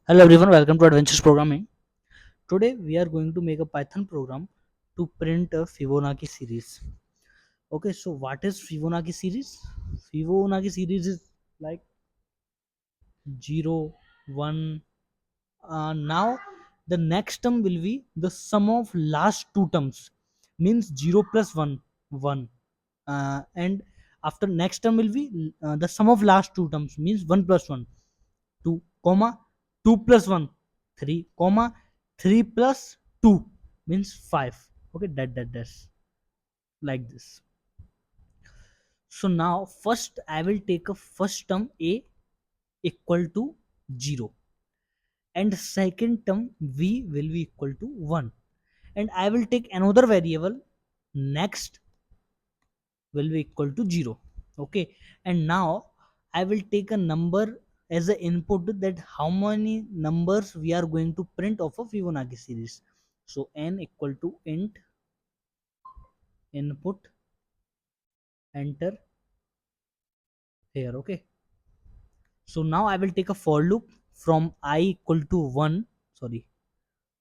Hello everyone, welcome to Adventures Programming. Today we are going to make a Python program to print a Fibonacci series. Okay, so what is Fibonacci series? Fibonacci series is like 0, 1. Now the next term will be the sum of last two terms, means 0 plus 1, 1. And after next term will be the sum of last two terms, means 1 plus 1, 2 comma 2 plus 1, 3 comma 3 plus 2 means 5. Okay, that's like this. So now first I will take a first term a equal to 0, and second term v will be equal to 1, and I will take another variable next will be equal to 0. Okay, and now I will take a number as an input, that how many numbers we are going to print of a Fibonacci series. So n equal to int input, enter here. Okay, so now I will take a for loop from I equal to 1, sorry,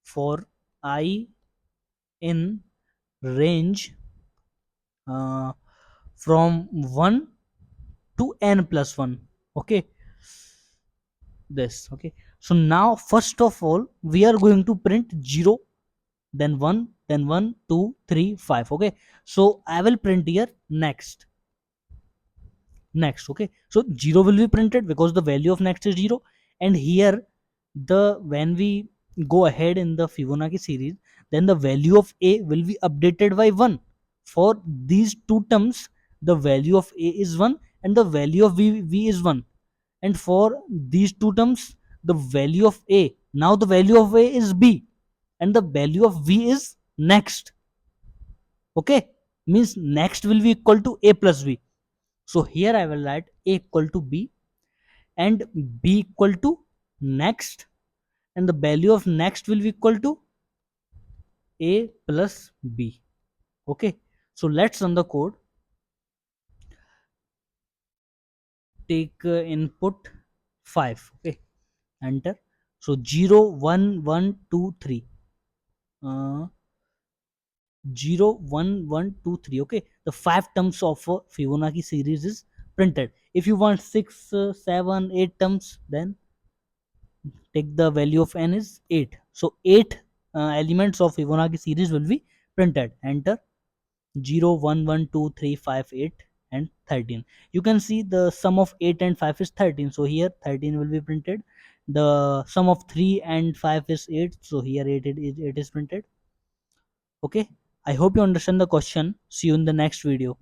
for I in range uh, from 1 to n plus 1. Okay, this. Okay, so now first of all we are going to print 0, then 1, then 1, 2, 3, 5. Okay, so I will print here next. Okay, so 0 will be printed because the value of next is 0, and here the when we go ahead in the Fibonacci series, then the value of a will be updated by 1. For these two terms the value of a is 1 and the value of v is 1, and for these two terms the value of a, now the value of a is b, and the value of v is next. Okay, means next will be equal to a plus b. So here I will write a equal to b and b equal to next, and the value of next will be equal to a plus b. Okay, so let's run the code. Take input 5. Okay, enter. So 0 1 1 2 3, uh, 0 1 1 2 3. Okay, the five terms of a Fibonacci series is printed. If you want 6 7 8 terms, then take the value of n is 8. So 8 elements of Fibonacci series will be printed. Enter. 0 1 1 2 3 5 8 and 13. You can see the sum of 8 and 5 is 13, so here 13 will be printed. The sum of 3 and 5 is 8, so here 8 is printed. Okay, I hope you understand the question. See you in the next video.